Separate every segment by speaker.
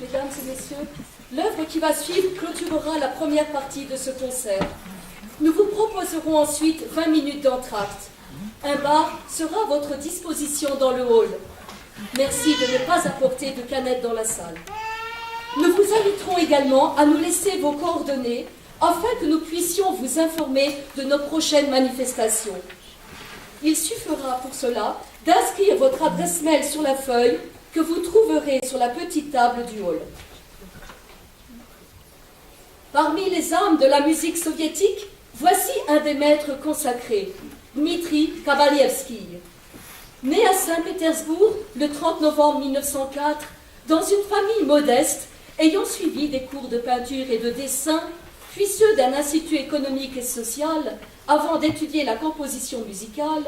Speaker 1: Mesdames et messieurs, l'œuvre qui va suivre clôturera la première partie de ce concert. Nous vous proposerons ensuite 20 minutes d'entracte. Un bar sera à votre disposition dans le hall. Merci de ne pas apporter de canettes dans la salle. Nous vous inviterons également à nous laisser vos coordonnées afin que nous puissions vous informer de nos prochaines manifestations. Il suffira pour cela d'inscrire votre adresse mail sur la feuille que vous trouverez sur la petite table du hall. Parmi les âmes de la musique soviétique, voici un des maîtres consacrés, Dmitri Kabalievski. Né à Saint-Pétersbourg le 30 novembre 1904, dans une famille modeste, ayant suivi des cours de peinture et de dessin, puis ceux d'un institut économique et social, avant d'étudier la composition musicale,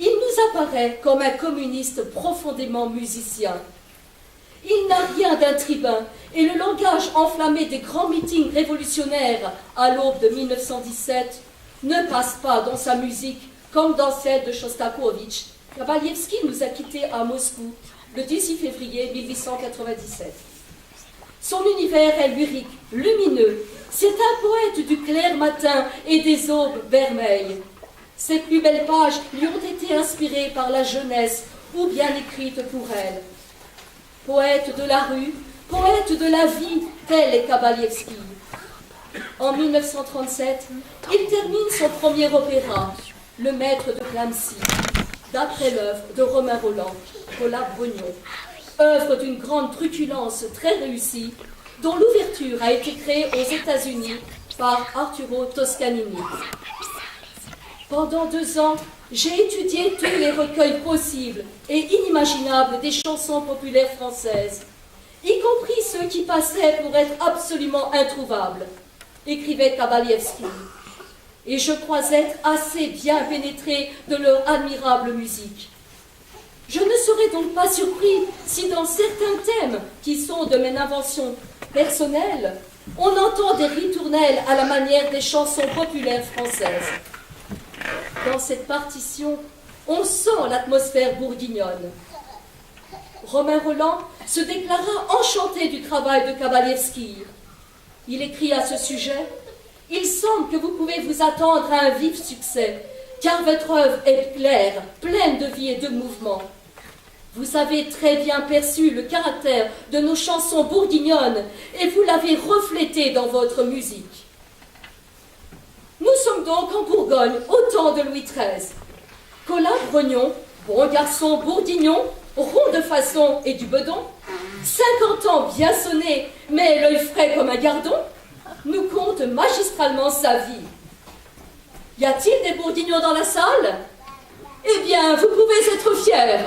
Speaker 1: il nous apparaît comme un communiste profondément musicien. Il n'a rien d'un tribun, et le langage enflammé des grands meetings révolutionnaires à l'aube de 1917 ne passe pas dans sa musique comme dans celle de Shostakovich. Kabalievski nous a quittés à Moscou le 18 février 1897. Son univers est lyrique, lumineux. C'est un poète du clair matin et des aubes vermeilles. Ses plus belles pages lui ont été inspirées par la jeunesse ou bien écrites pour elle. Poète de la rue, poète de la vie, tel est Kabalievski. En 1937, il termine son premier opéra, Le Maître de Clamecy, d'après l'œuvre de Romain Rolland, Colas Brognon, œuvre d'une grande truculence très réussie, dont l'ouverture a été créée aux États-Unis par Arturo Toscanini. Pendant 2 ans, j'ai étudié tous les recueils possibles et inimaginables des chansons populaires françaises, y compris ceux qui passaient pour être absolument introuvables, écrivait Kabalievski. Et je crois être assez bien pénétré de leur admirable musique. Je ne serais donc pas surpris si dans certains thèmes qui sont de mes inventions personnelles, on entend des ritournelles à la manière des chansons populaires françaises. Dans cette partition, on sent l'atmosphère bourguignonne. Romain Rolland se déclara enchanté du travail de Kabalievski. Il écrit à ce sujet « Il semble que vous pouvez vous attendre à un vif succès, car votre œuvre est claire, pleine de vie et de mouvement. Vous avez très bien perçu le caractère de nos chansons bourguignonnes et vous l'avez reflété dans votre musique. Nous sommes donc en Bourgogne, au temps de Louis XIII. Colas Brognon, bon garçon bourguignon, rond de façon et du bedon, 50 ans bien sonné, mais l'œil frais comme un gardon, nous conte magistralement sa vie. Y a-t-il des bourguignons dans la salle? Eh bien, vous pouvez être fiers.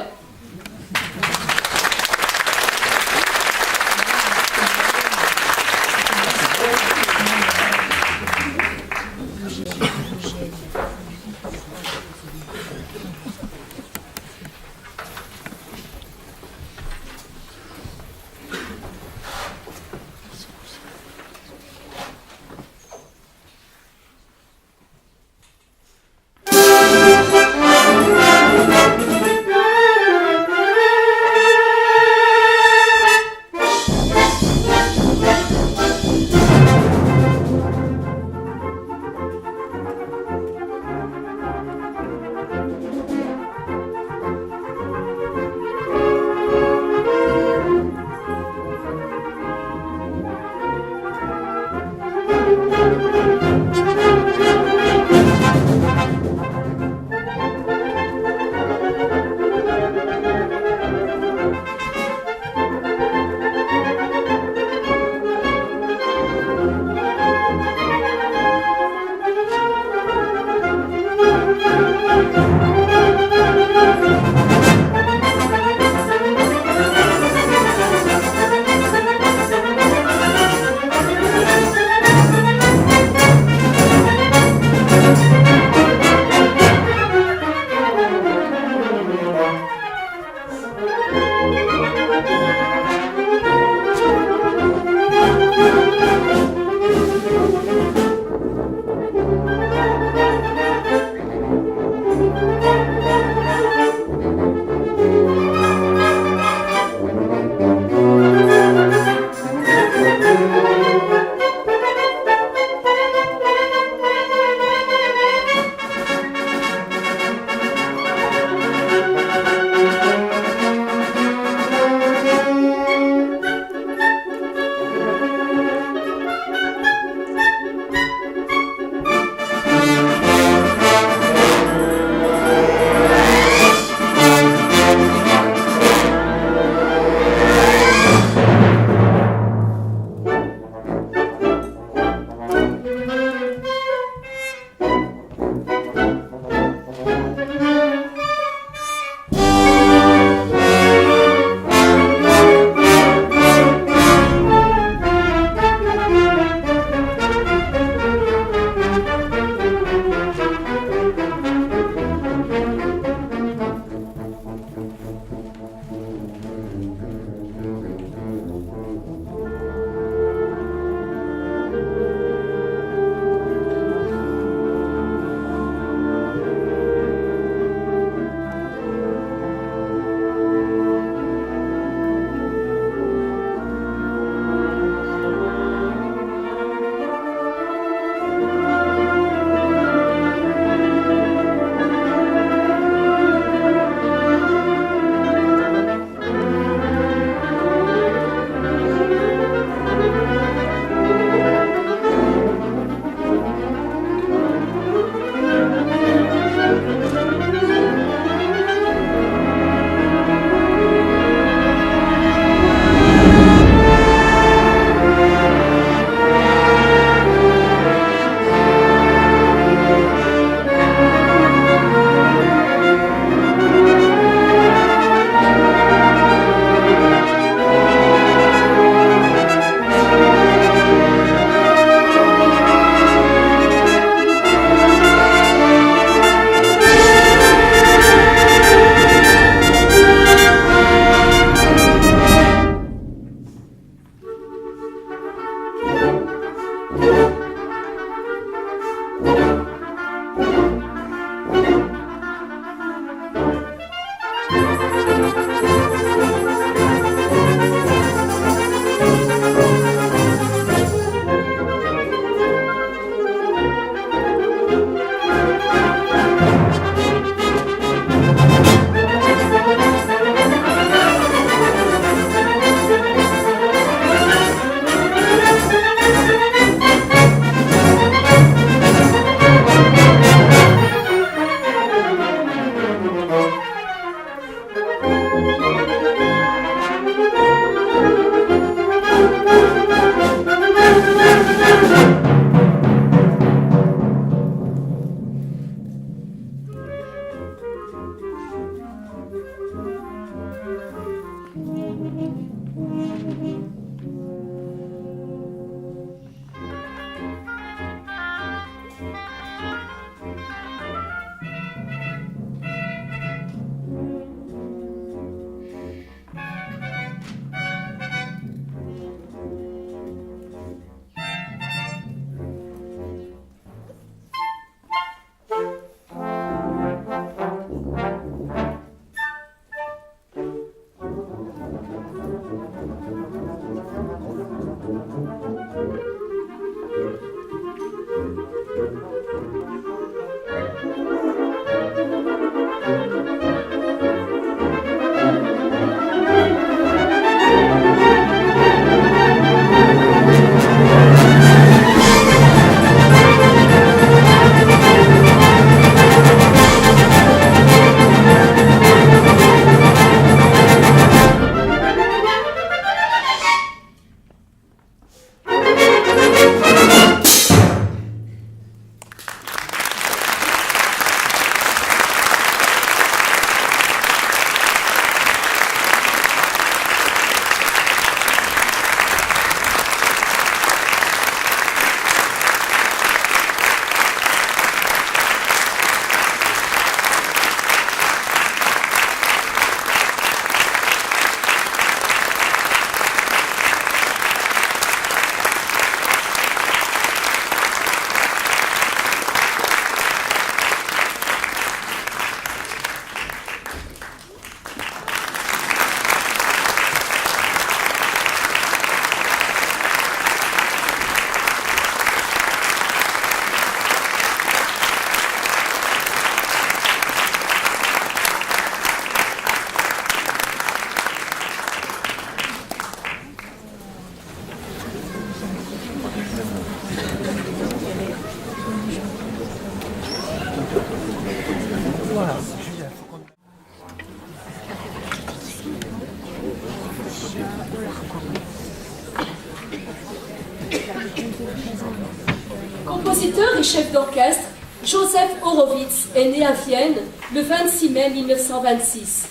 Speaker 1: Compositeur et chef d'orchestre, Joseph Horowitz est né à Vienne le 26 mai 1926.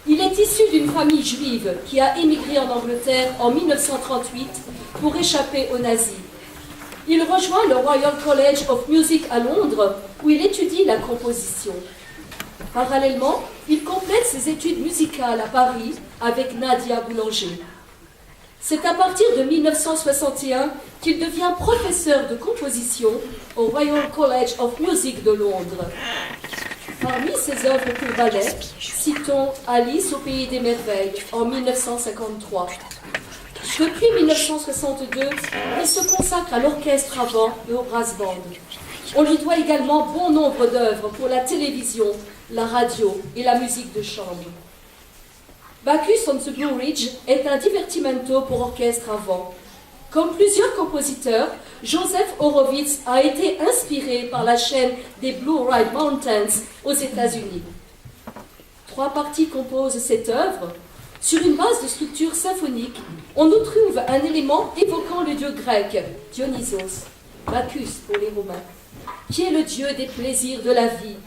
Speaker 1: Il est issu d'une famille juive qui a émigré en Angleterre en 1938 pour échapper aux nazis. Il rejoint le Royal College of Music à Londres où il étudie la composition. Parallèlement, il complète ses études musicales à Paris avec Nadia Boulanger. C'est à partir de 1961 qu'il devient professeur de composition au Royal College of Music de Londres. Parmi ses œuvres pour ballet, citons Alice au pays des merveilles en 1953. Depuis 1962, il se consacre à l'orchestre à vent et au brass band. On lui doit également bon nombre d'œuvres pour la télévision, la radio et la musique de chambre. Bacchus on the Blue Ridge est un divertimento pour orchestre à vent. Comme plusieurs compositeurs, Joseph Horowitz a été inspiré par la chaîne des Blue Ridge Mountains aux États-Unis. 3 parties composent cette œuvre. Sur une base de structure symphonique, on nous trouve un élément évoquant le dieu grec, Dionysos, Bacchus pour les Romains, qui est le dieu des plaisirs de la vie,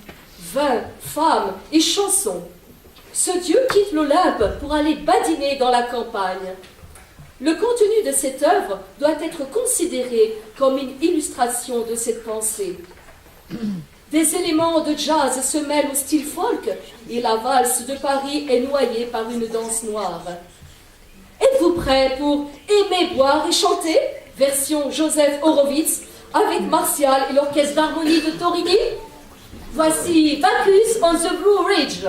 Speaker 1: vin, femmes et chansons. Ce dieu quitte l'Olympe pour aller badiner dans la campagne. Le contenu de cette œuvre doit être considéré comme une illustration de cette pensée. Des éléments de jazz se mêlent au style folk et la valse de Paris est noyée par une danse noire. Êtes-vous prêts pour aimer, boire et chanter, version Joseph Horowitz, avec Martial et l'orchestre d'harmonie de Torrini? Voici Bacchus on the Blue Ridge.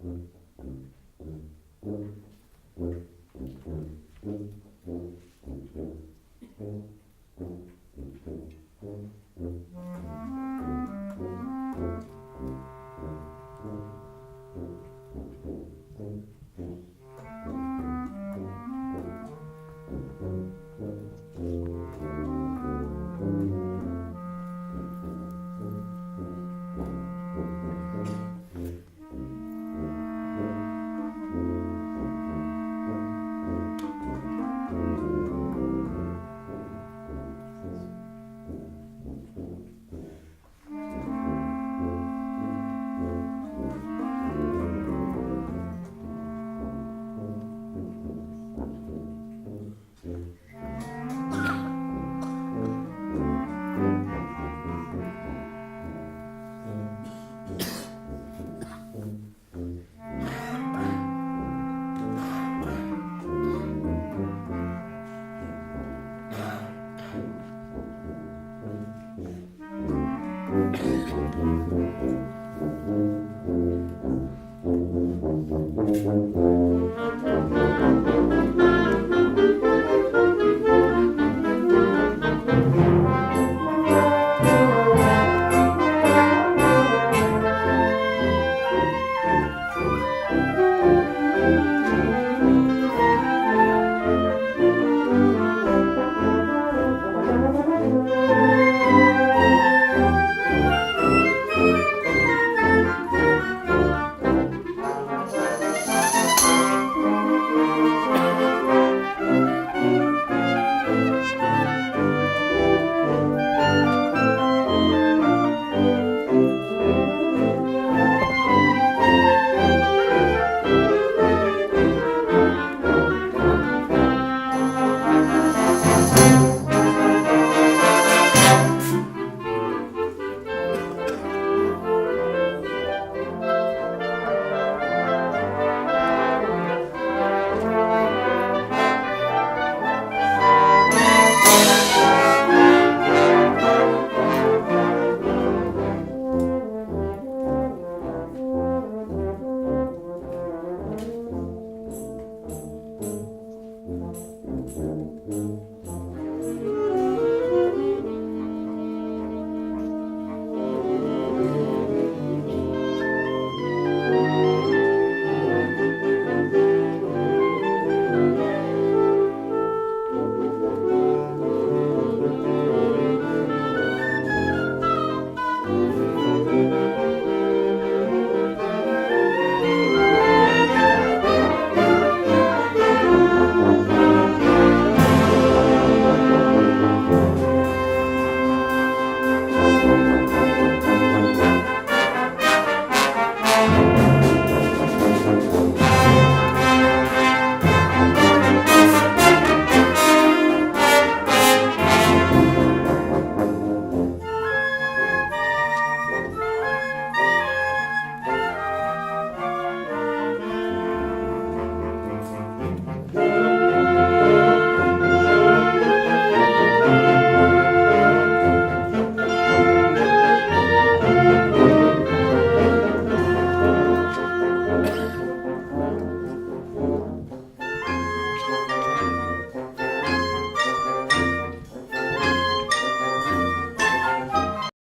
Speaker 2: Mm.